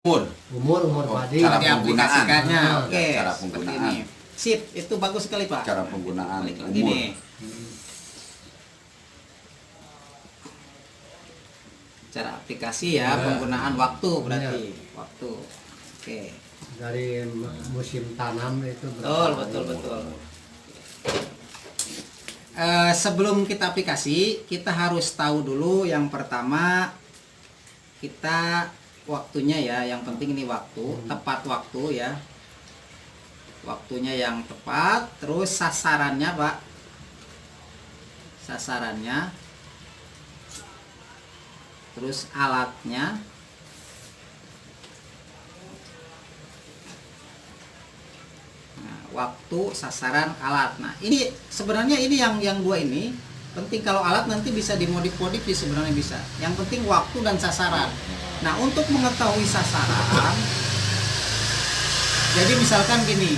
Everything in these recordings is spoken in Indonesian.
umur padi, cara diaplikasikannya. Oke, cara seperti penggunaan. ini. Sip, itu bagus sekali Pak. Cara penggunaan Balik lagi umur. nih. Cara aplikasi ya, penggunaan waktu berarti. Waktu. Oke. dari musim tanam itu. Betul. Sebelum kita aplikasi, kita harus tahu dulu yang pertama kita waktunya ya, yang penting ini waktu, tepat waktu ya. Waktunya yang tepat, terus sasarannya Pak. Sasarannya. Terus alatnya. Waktu, sasaran, alat. Nah, ini sebenarnya ini yang dua ini penting. Kalau alat nanti bisa dimodif-modif sih, sebenarnya bisa. Yang penting waktu dan sasaran. Nah, untuk mengetahui sasaran, jadi misalkan gini,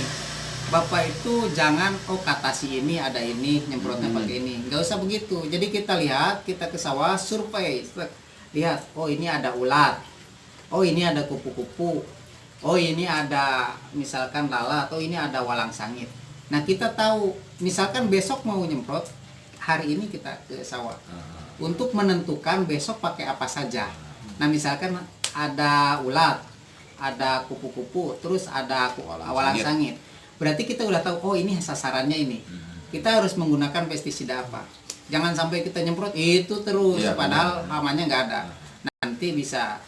Bapak itu jangan kata si ini ada ini, nyemprotnya pakai ini. Nggak usah begitu. Jadi kita lihat, kita ke sawah, survei. Lihat, oh ini ada ulat. Oh ini ada kupu-kupu. Oh ini ada misalkan lala, atau ini ada walang sangit. Nah kita tahu, misalkan besok mau nyemprot, hari ini kita ke sawah untuk menentukan besok pakai apa saja. Nah misalkan ada ulat, ada kupu-kupu, terus ada walang sangit. Berarti kita udah tahu, oh ini sasarannya ini. Kita harus menggunakan pestisida apa. Jangan sampai kita nyemprot itu terus, padahal hamanya nggak ada. Nanti bisa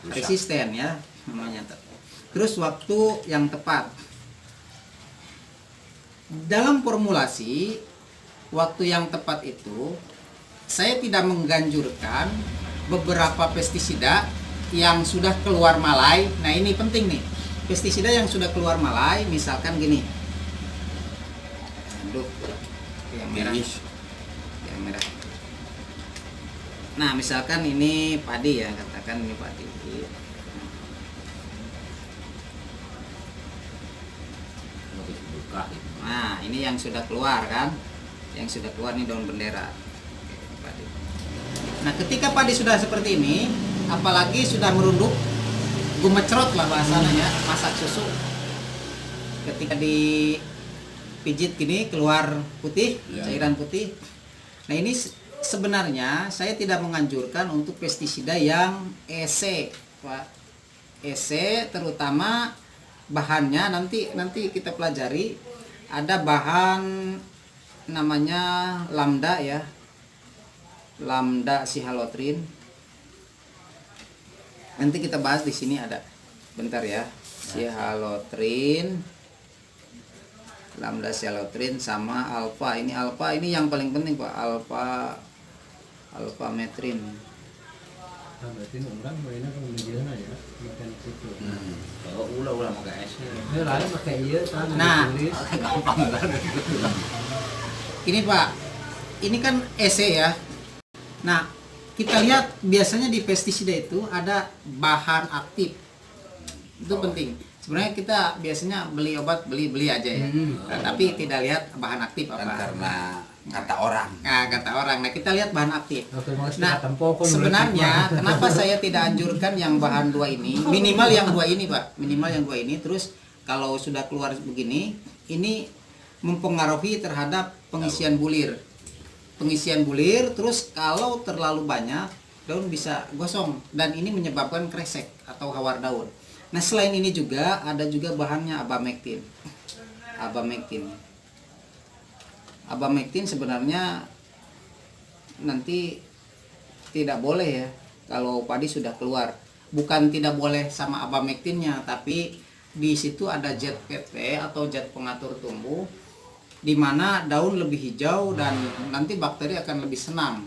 resisten ya namanya. Terus waktu yang tepat. Dalam formulasi waktu yang tepat itu, saya tidak menganjurkan beberapa pestisida yang sudah keluar malai. Nah ini penting nih, pestisida yang sudah keluar malai, misalkan gini. Aduh, yang merah. Yang merah. Nah misalkan ini padi ya, katakan ini padi. Nah ini yang sudah keluar kan, yang sudah keluar nih daun bendera. Nah ketika padi sudah seperti ini, apalagi sudah merunduk, gumecrot lah bahasanya, masak susu. Ketika dipijit gini keluar putih, cairan putih. Nah ini sebenarnya saya tidak menganjurkan untuk pestisida yang EC, Pak. EC terutama bahannya nanti kita pelajari. Ada bahan namanya lambda ya, lambda sihalotrin. Nanti kita bahas di sini ada, bentar ya, sihalotrin, lambda sihalotrin sama alfa. Ini alfa ini yang paling penting Pak, alfa metrin. Nah, berarti orang mainnya kan menjana ya, bukan itu. Kalau ulah pakai es. Ini lain pakai iya kan. Nah, Gampang banget. ini Pak, ini kan EC ya. Nah, kita lihat biasanya di pestisida itu ada bahan aktif. Itu penting. Sebenarnya kita biasanya beli obat beli aja ya. Nah, tapi tidak lihat bahan aktif apa. Karena kata orang. Nah, kita lihat bahan aktif. Nah, Nah, sebenarnya kenapa saya tidak anjurkan yang bahan dua ini? Minimal yang dua ini, Pak. Minimal yang dua ini. Terus kalau sudah keluar begini, ini mempengaruhi terhadap pengisian bulir. Pengisian bulir, terus kalau terlalu banyak, daun bisa gosong dan ini menyebabkan kresek atau hawar daun. Nah, selain ini juga ada juga bahannya abamectin. Abamectin sebenarnya nanti tidak boleh ya kalau padi sudah keluar. Bukan tidak boleh sama abamectinnya, tapi di situ ada zat PT atau zat pengatur tumbuh, di mana daun lebih hijau dan nanti bakteri akan lebih senang.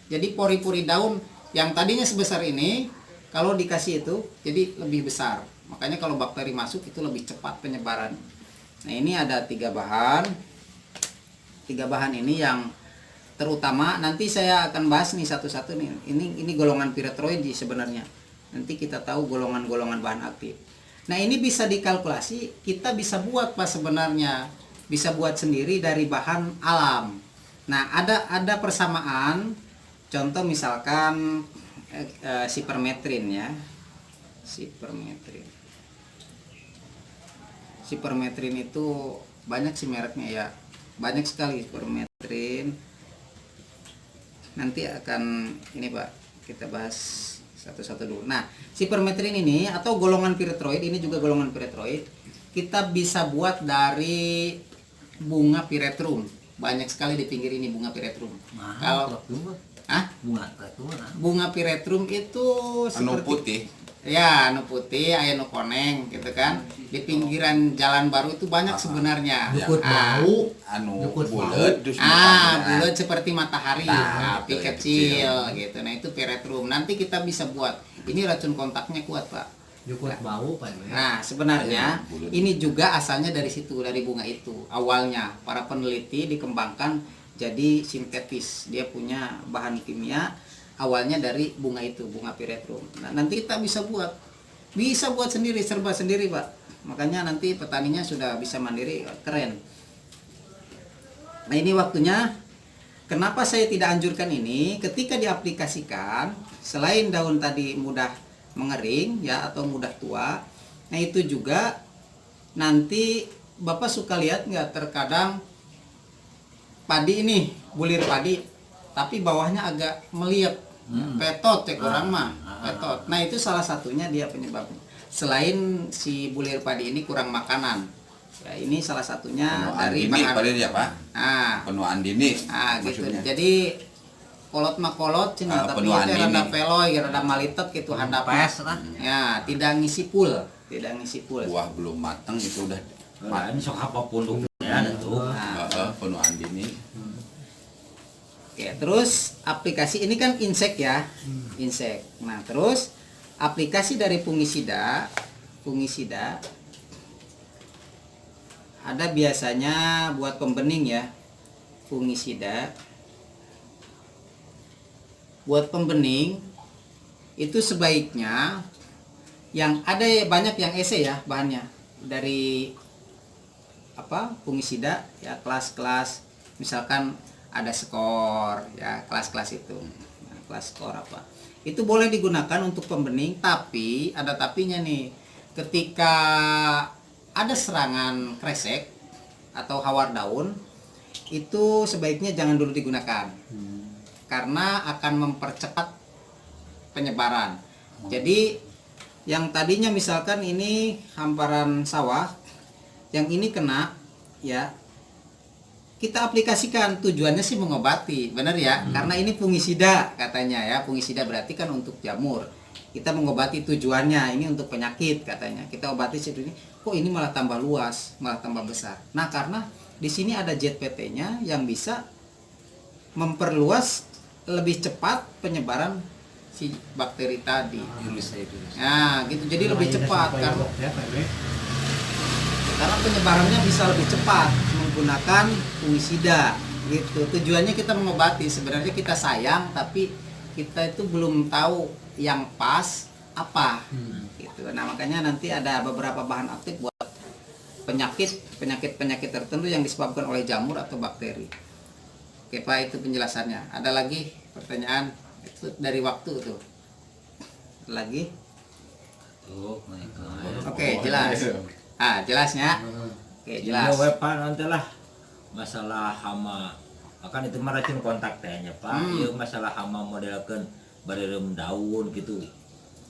Jadi pori-pori daun yang tadinya sebesar ini, kalau dikasih itu jadi lebih besar. Makanya kalau bakteri masuk itu lebih cepat penyebaran. Nah ini ada 3 bahan. 3 bahan ini yang terutama, nanti saya akan bahas nih satu-satu nih. Ini golongan piretroid sebenarnya. Nanti kita tahu golongan-golongan bahan aktif. Nah ini bisa dikalkulasi, kita bisa buat Pak sebenarnya. Bisa buat sendiri dari bahan alam. Nah ada persamaan. Contoh misalkan sipermetrin ya. Sipermetrin. Sipermetrin itu banyak sih mereknya ya, banyak sekali sipermetrin. Nanti akan ini Pak, kita bahas satu-satu dulu. Nah, sipermetrin ini atau golongan piretroid, ini juga golongan piretroid, kita bisa buat dari bunga piretrum. Banyak sekali di pinggir ini bunga piretrum. Kalau bunga piretrum itu Anu putih. ya, anu putih, anu koneng gitu kan. Di pinggiran jalan baru itu banyak sebenarnya. Jukut Ah, bau, Anu Jukut bulat terus bulat seperti matahari, Nah, api betul, kecil kecil. gitu. Nah, itu piretrum. Nanti kita bisa buat. Ini racun kontaknya kuat, Pak. jukut bau Pak ya. Nah, sebenarnya Bulat. ini juga asalnya dari situ, dari bunga itu. Awalnya para peneliti dikembangkan jadi sintetis. Dia punya bahan kimia awalnya dari bunga itu, bunga piretrum. Nah, nanti kita bisa buat sendiri, serba sendiri, Pak. Makanya nanti petaninya sudah bisa mandiri, keren. Nah, ini waktunya. Kenapa saya tidak anjurkan ini? Ketika diaplikasikan, selain daun tadi mudah mengering ya atau mudah tua, nah itu juga nanti Bapak suka lihat nggak, terkadang padi ini, bulir padi, tapi bawahnya agak meliep, petot ya orang mah, petot. Nah itu salah satunya dia penyebabnya. Selain si bulir padi ini kurang makanan, ya ini salah satunya dari dini paling ya Pak. Nah, Penuaan dini. gitu. maksudnya. Jadi kolot mah kolot cina, tapi penuaan itu rada ini. peloy, rada malitet gitu handap. Ya, tidak ngisi full, tidak ngisi full. Buah belum matang itu udah Nah, ini sok apapun ya ada tuh. penuaan dini. Oke, terus aplikasi ini kan insek ya, insek. Nah, terus aplikasi dari fungisida ada biasanya buat pembening ya, fungisida. Buat pembening itu sebaiknya yang ada banyak yang EC ya bahannya dari fungisida ya, kelas-kelas misalkan ada skor ya, kelas-kelas itu. Nah, kelas skor itu boleh digunakan untuk pembening, tapi ada tapinya nih. Ketika ada serangan kresek atau hawar daun, itu sebaiknya jangan dulu digunakan. Karena akan mempercepat penyebaran. Jadi yang tadinya misalkan ini hamparan sawah, yang ini kena ya, kita aplikasikan, tujuannya sih mengobati, benar ya? Karena ini fungisida katanya ya, fungisida berarti kan untuk jamur. Kita mengobati, tujuannya ini untuk penyakit katanya. Kita obati ini, kok ini malah tambah luas, malah tambah besar. Nah, karena di sini ada ZPT-nya yang bisa memperluas lebih cepat penyebaran si bakteri tadi. Nah, gitu. Jadi lebih cepat karena penyebarannya bisa lebih cepat menggunakan fungisida. Gitu. Tujuannya kita mengobati. Sebenarnya kita sayang, tapi kita itu belum tahu yang pas apa. Gitu. Nah, makanya nanti ada beberapa bahan aktif buat penyakit tertentu yang disebabkan oleh jamur atau bakteri. Oke Pak, itu penjelasannya. Ada lagi pertanyaan? Itu dari waktu tuh. Lagi? Oke, jelas. Jelasnya. Oke, jelas. Ya Pak, nanti lah masalah hama. Akan itu mah racun kontak tehnya Pak. Ieu masalah hama modelkeun bareureum daun gitu.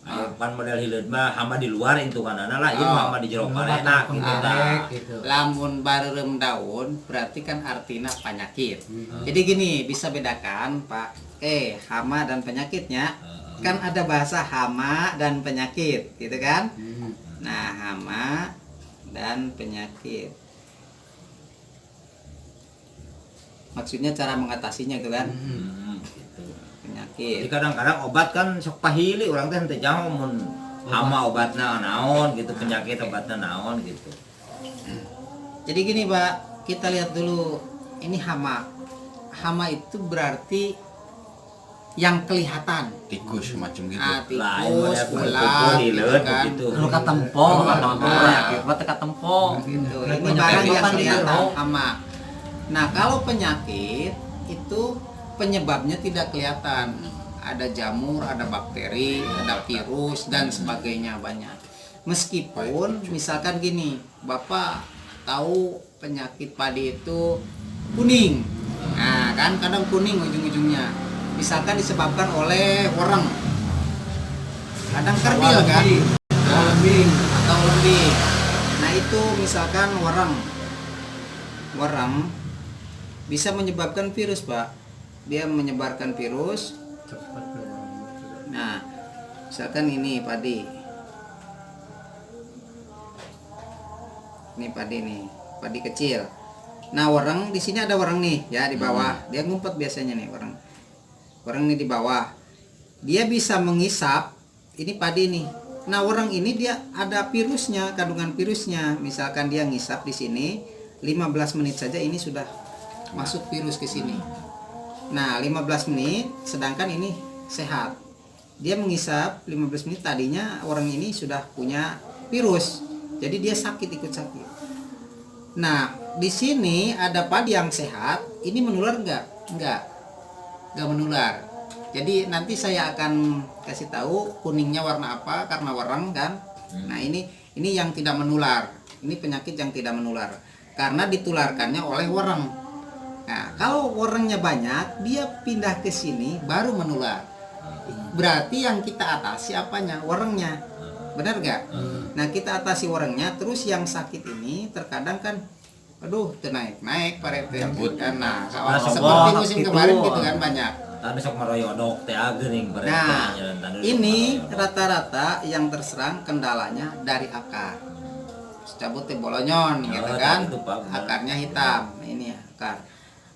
Ayo pan model hileud mah hama di luar intunganana lah, ieu hama di jero parena gitu tah. Lamun bareureum daun berarti kan artinya penyakit. Jadi gini, bisa bedakan Pak. Hama dan penyakitnya. Kan ada bahasa hama dan penyakit, gitu kan? Nah, hama dan penyakit. Maksudnya cara mengatasinya gitu kan? Penyakit. Jadi kadang-kadang obat kan sok pahili orang teh henteu nyaho mun hama obatna naon gitu, penyakit obatna naon gitu. Jadi gini Pak, kita lihat dulu ini hama. Hama itu berarti yang kelihatan. Tikus macam gitu. Tikus, ulat, hileud kan. gitu. Lu katempong, katempong. Gitu. Ini barang yang kelihatan hama. Nah, kalau penyakit itu penyebabnya tidak kelihatan. ada jamur, ada bakteri, ada virus dan sebagainya banyak. Meskipun misalkan gini, Bapak tahu penyakit padi itu kuning. Nah, kan kadang kuning ujung-ujungnya. Misalkan disebabkan oleh orang. Kadang kerdil kan? Atau lembing. Nah, itu misalkan warang bisa menyebabkan virus, Pak. Dia menyebarkan virus. cepat ke orang. Nah, misalkan ini padi. Ini padi nih, padi kecil. Nah, warang di sini ada warang nih, ya di bawah. Dia ngumpet biasanya nih warang. Warang ini di bawah. Dia bisa menghisap ini padi nih. Nah, warang ini dia ada virusnya, kandungan virusnya. Misalkan dia ngisap di sini 15 menit saja ini sudah masuk virus ke sini. Nah, 15 menit sedangkan ini sehat. Dia menghisap 15 menit, tadinya orang ini sudah punya virus. Jadi dia sakit, ikut sakit. Nah, di sini ada padi yang sehat, ini menular enggak? Enggak menular. Jadi nanti saya akan kasih tahu kuningnya warna apa karena warang kan. Nah, ini yang tidak menular. Ini penyakit yang tidak menular karena ditularkannya oleh warang. Nah, kalau warangnya banyak, dia pindah ke sini baru menular. Berarti yang kita atasi apanya? Warangnya. Benar gak? Nah, kita atasi warangnya, terus yang sakit ini terkadang kan aduh, naik Pak RT kan. Nah, seperti musim kemarin gitu kan banyak. Tadi sok maroyodok teh geuning Nah, ini rata-rata yang terserang kendalanya dari akar. Cabut teh bolonyon gitu kan. Akarnya hitam. Ini akar.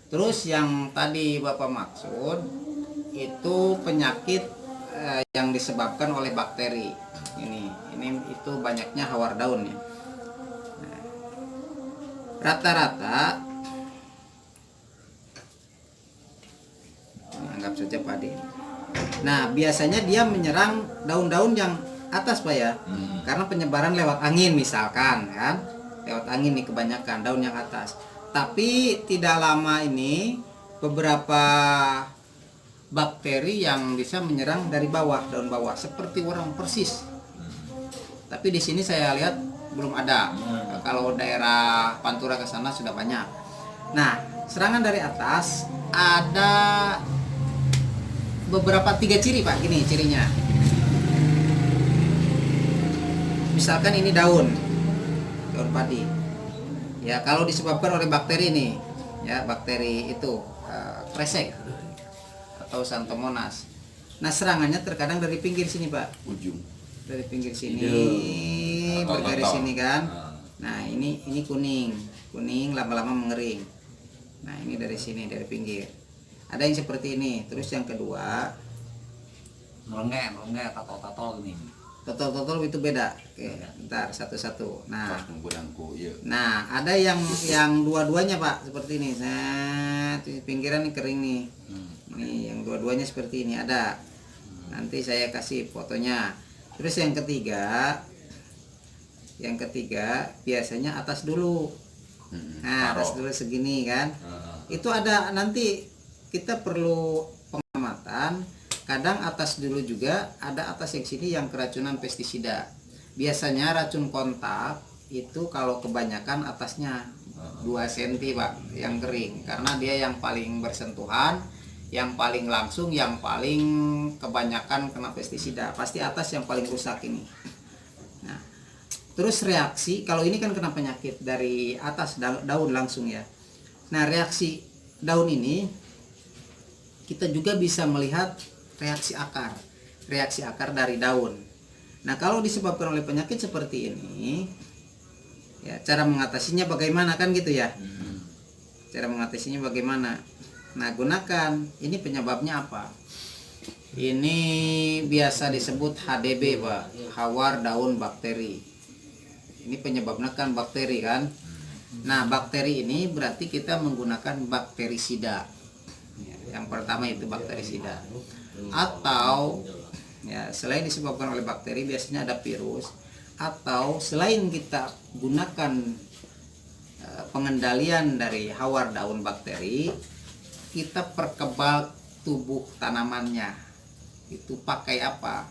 Terus yang tadi Bapak maksud itu penyakit yang disebabkan oleh bakteri. Ini itu banyaknya hawar daun ya. Nah, rata-rata anggap saja padi. Nah, biasanya dia menyerang daun-daun yang atas, Pak ya. Karena penyebaran lewat angin misalkan kan. Lewat angin nih kebanyakan daun yang atas. Tapi tidak lama ini beberapa bakteri yang bisa menyerang dari bawah, daun bawah seperti warang persis. Tapi di sini saya lihat belum ada. Kalau daerah Pantura ke sana sudah banyak. Nah, serangan dari atas ada beberapa 3 ciri, Pak. Gini cirinya. Misalkan ini daun padi. Ya, kalau disebabkan oleh bakteri nih, ya bakteri itu kresek atau Xanthomonas. Nah, serangannya terkadang dari pinggir sini, Pak. Ujung. Dari pinggir sini, bergaris sini kan. Nah, ini kuning lama-lama mengering. Nah, ini dari sini, dari pinggir. Ada yang seperti ini. Terus yang kedua, Merengek, tato gini. totol itu beda. Oke, bentar satu-satu. Nah, Iya. nah ada yang dua-duanya, Pak, seperti ini. Pinggiran ini kering nih. Ini yang dua-duanya seperti ini ada. Nanti saya kasih fotonya. Terus yang ketiga biasanya atas dulu. Nah, atas dulu segini kan. Itu ada, nanti kita perlu pengamatan. Kadang atas dulu juga ada atas yang sini yang keracunan pestisida. Biasanya racun kontak itu kalau kebanyakan atasnya 2 cm, Pak, yang kering. Karena dia yang paling bersentuhan, yang paling langsung, yang paling kebanyakan kena pestisida. Pasti atas yang paling rusak ini. Nah, terus reaksi, kalau ini kan kena penyakit dari atas daun langsung ya. Nah, reaksi daun ini kita juga bisa melihat reaksi akar dari daun. Nah, kalau disebabkan oleh penyakit seperti ini, ya cara mengatasinya bagaimana kan gitu ya? Cara mengatasinya bagaimana? Nah, gunakan ini penyebabnya apa? Ini biasa disebut HDB, Pak, hawar daun bakteri. Ini penyebabnya kan bakteri kan? Nah, bakteri ini berarti kita menggunakan bakterisida. Yang pertama itu bakterisida. Atau ya, selain disebabkan oleh bakteri biasanya ada virus, atau selain kita gunakan pengendalian dari hawar daun bakteri, kita perkebal tubuh tanamannya. Itu pakai apa?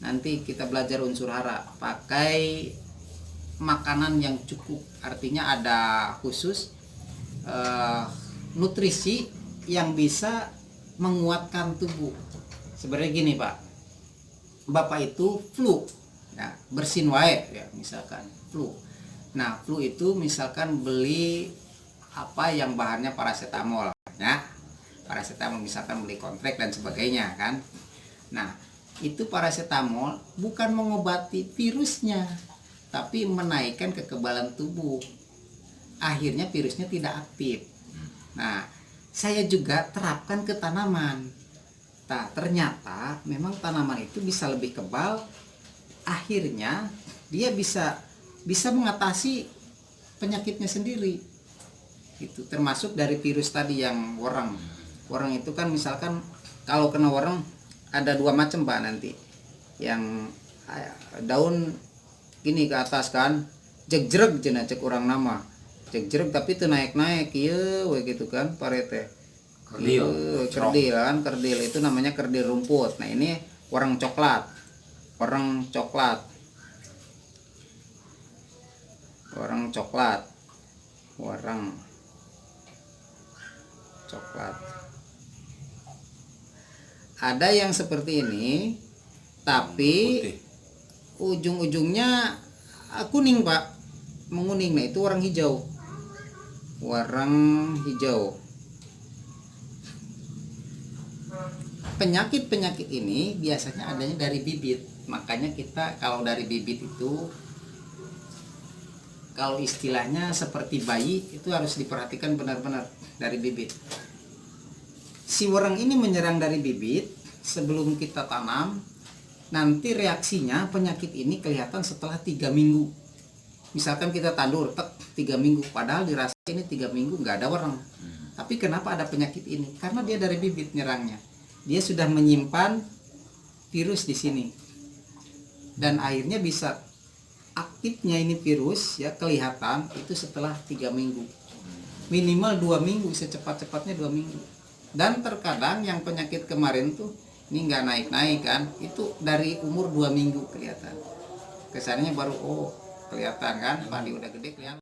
Nanti kita belajar unsur hara. Pakai makanan yang cukup, artinya ada khusus nutrisi yang bisa menguatkan tubuh. Sebenarnya gini Pak, Bapak itu flu, ya, bersin wae ya, misalkan flu. Nah flu itu misalkan beli apa yang bahannya paracetamol, ya, paracetamol misalkan beli kontrek dan sebagainya kan. Nah itu paracetamol bukan mengobati virusnya, tapi menaikkan kekebalan tubuh. Akhirnya virusnya tidak aktif. Nah, saya juga terapkan ke tanaman. Nah, ternyata memang tanaman itu bisa lebih kebal. Akhirnya dia bisa mengatasi penyakitnya sendiri. Itu termasuk dari virus tadi yang worang. Worang itu kan misalkan kalau kena worang ada 2 macam Pak nanti. Yang daun gini ke atas kan, jegreg cenah cek orang nama. Jegreg tapi itu naik-naik ieu we gitu kan parete. Kerdil. Kerdil kan, kerdil itu namanya kerdil rumput. Nah, ini warang coklat. Warang coklat. Warang coklat. Warang coklat. Ada yang seperti ini tapi Putih. ujung-ujungnya kuning Pak, menguning. Nah itu warang hijau, warang hijau. Penyakit-penyakit ini biasanya adanya dari bibit, makanya kita kalau dari bibit itu, kalau istilahnya seperti bayi itu harus diperhatikan benar-benar dari bibit. Si warang ini menyerang dari bibit sebelum kita tanam. Nanti reaksinya penyakit ini kelihatan setelah 3 minggu. Misalkan kita tandur 3 minggu, padahal dirasa ini 3 minggu nggak ada warang. Tapi kenapa ada penyakit ini? Karena dia dari bibit nyerangnya. Dia sudah menyimpan virus di sini. Dan akhirnya bisa aktifnya ini virus ya kelihatan itu setelah 3 minggu. Minimal 2 minggu, secepat-cepatnya 2 minggu. Dan terkadang yang penyakit kemarin tuh ini nggak naik-naik kan, itu dari umur 2 minggu kelihatan. Kesannya baru kelihatan kan, padi udah gede kelihatan.